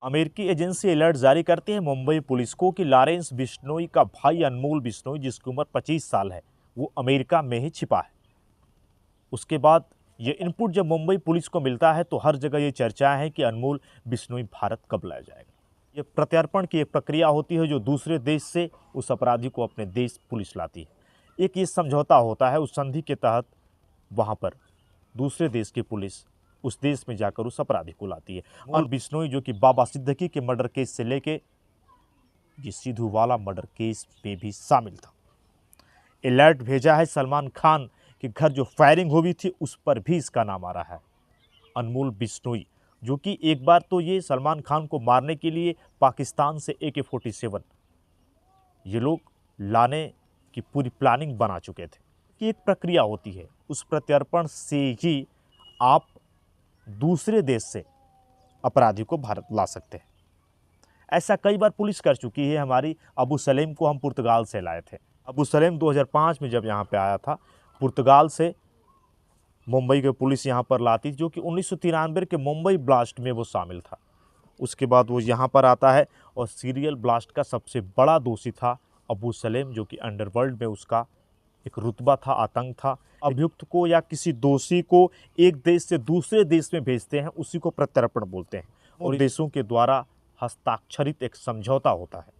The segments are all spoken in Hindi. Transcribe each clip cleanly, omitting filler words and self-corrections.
अमेरिकी एजेंसी अलर्ट जारी करती है मुंबई पुलिस को कि लॉरेंस बिश्नोई का भाई अनमोल बिश्नोई, जिसकी उम्र 25 साल है, वो अमेरिका में ही छिपा है। उसके बाद ये इनपुट जब मुंबई पुलिस को मिलता है तो हर जगह ये चर्चा है कि अनमोल बिश्नोई भारत कब लाया जाएगा। ये प्रत्यार्पण की एक प्रक्रिया होती है जो दूसरे देश से उस अपराधी को अपने देश पुलिस लाती है। एक ये समझौता होता है, उस संधि के तहत वहाँ पर दूसरे देश की पुलिस उस देश में जाकर उस अपराधी को लाती है। और बिश्नोई जो कि बाबा सिद्दीकी के मर्डर केस से लेके ये सिद्धू वाला मर्डर केस में भी शामिल था। अलर्ट भेजा है सलमान खान के घर जो फायरिंग हुई थी उस पर भी इसका नाम आ रहा है, अनमोल बिश्नोई, जो कि एक बार तो ये सलमान खान को मारने के लिए पाकिस्तान से AK-47 ये लोग लाने की पूरी प्लानिंग बना चुके थे। कि एक प्रक्रिया होती है, उस प्रत्यर्पण से ही आप दूसरे देश से अपराधी को भारत ला सकते हैं। ऐसा कई बार पुलिस कर चुकी है। हमारी अबू सलेम को हम पुर्तगाल से लाए थे। अबू सलेम 2005 में जब यहाँ पे आया था, पुर्तगाल से मुंबई की पुलिस यहाँ पर लाती, जो कि 1993 के मुंबई ब्लास्ट में वो शामिल था। उसके बाद वो यहाँ पर आता है और सीरियल ब्लास्ट का सबसे बड़ा दोषी था अबू सलेम, जो कि अंडरवर्ल्ड में उसका एक रुतबा था, आतंक था। अभियुक्त को या किसी दोषी को एक देश से दूसरे देश में भेजते हैं, उसी को प्रत्यर्पण बोलते हैं। और देशों के द्वारा हस्ताक्षरित एक समझौता होता है।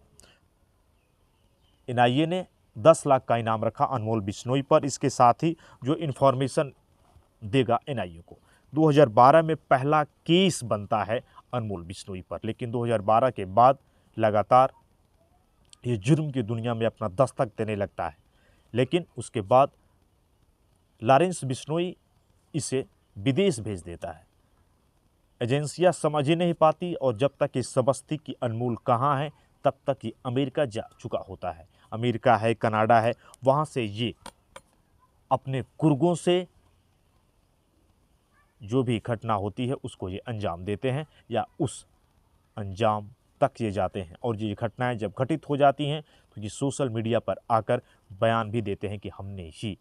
NIA ने 10 लाख का इनाम रखा अनमोल बिश्नोई पर। इसके साथ ही जो इन्फॉर्मेशन देगा NIA को। 2012 में पहला केस बनता है अनमोल बिश्नोई पर, लेकिन 2012 के बाद लगातार ये जुर्म की दुनिया में अपना दस्तक देने लगता है। लेकिन उसके बाद लॉरेंस बिश्नोई इसे विदेश भेज देता है। एजेंसियां समझ ही नहीं पाती और जब तक ये समझती कि अनमोल कहाँ है, तब तक ये अमेरिका जा चुका होता है। अमेरिका है, कनाडा है, वहाँ से ये अपने कुर्गों से जो भी घटना होती है उसको ये अंजाम देते हैं या उस अंजाम तक ये जाते हैं। और ये घटनाएं जब घटित हो जाती हैं तो ये सोशल मीडिया पर आकर बयान भी देते हैं कि हमने ही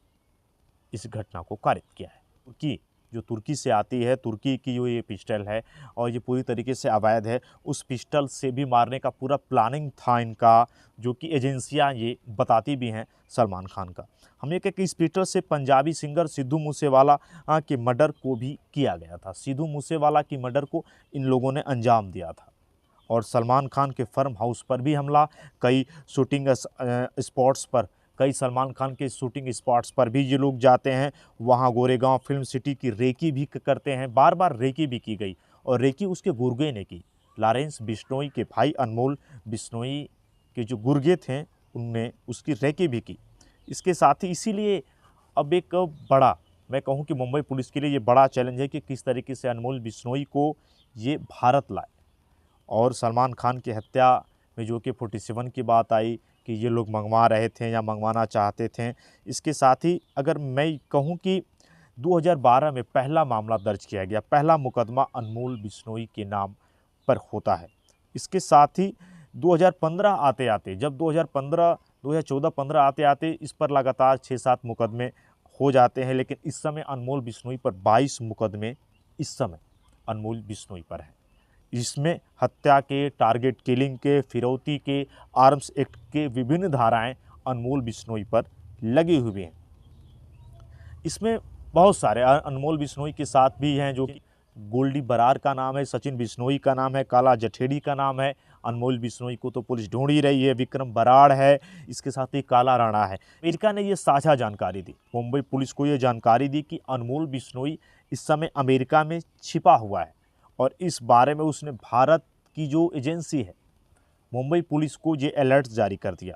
इस घटना को कारित किया है। तुर्की जो तुर्की से आती है, तुर्की की जो ये पिस्टल है और ये पूरी तरीके से अवैध है, उस पिस्टल से भी मारने का पूरा प्लानिंग था इनका, जो कि एजेंसियां ये बताती भी हैं सलमान खान का। हम ये कहें कि इस पिस्टल से पंजाबी सिंगर सिद्धू मूसेवाला के मर्डर को भी किया गया था। सिद्धू मूसेवाला की मर्डर को इन लोगों ने अंजाम दिया था। और सलमान खान के फार्म हाउस पर भी हमला, कई शूटिंग स्पॉट्स पर, कई सलमान खान के शूटिंग स्पॉट्स पर भी ये लोग जाते हैं। वहाँ गोरेगांव फिल्म सिटी की रेकी भी करते हैं, बार बार रेकी भी की गई और रेकी उसके गुर्गे ने की। लॉरेंस बिश्नोई के भाई अनमोल बिश्नोई के जो गुर्गे थे उनने उसकी रेकी भी की। इसके साथ ही इसीलिए अब एक बड़ा, मैं कहूँ कि मुंबई पुलिस के लिए ये बड़ा चैलेंज है कि किस तरीके से अनमोल बिश्नोई को ये भारत लाए। और सलमान खान की हत्या में जो कि 47 की बात आई कि ये लोग मंगवा रहे थे या मंगवाना चाहते थे। इसके साथ ही अगर मैं कहूँ कि 2012 में पहला मामला दर्ज किया गया, पहला मुकदमा अनमोल बिश्नोई के नाम पर होता है। इसके साथ ही 2015 आते आते, जब 2015 2014-15 आते आते इस पर लगातार 6-7 मुकदमे हो जाते हैं, लेकिन इस समय अनमोल बिश्नोई पर 22 मुकदमे इस समय अनमोल बिश्नोई पर हैं। इसमें हत्या के, टारगेट किलिंग के, फिरौती के, आर्म्स एक्ट के विभिन्न धाराएं अनमोल बिश्नोई पर लगी हुई हैं। इसमें बहुत सारे अनमोल बिश्नोई के साथ भी हैं, जो कि गोल्डी बरार का नाम है, सचिन बिश्नोई का नाम है, काला जठेड़ी का नाम है। अनमोल बिश्नोई को तो पुलिस ढूंढ ही रही है। विक्रम बराड़ है, इसके साथ ही काला राणा है। अमेरिका ने ये साझा जानकारी दी, मुंबई पुलिस को ये जानकारी दी कि अनमोल बिश्नोई इस समय अमेरिका में छिपा हुआ है और इस बारे में उसने भारत की जो एजेंसी है मुंबई पुलिस को ये अलर्ट जारी कर दिया।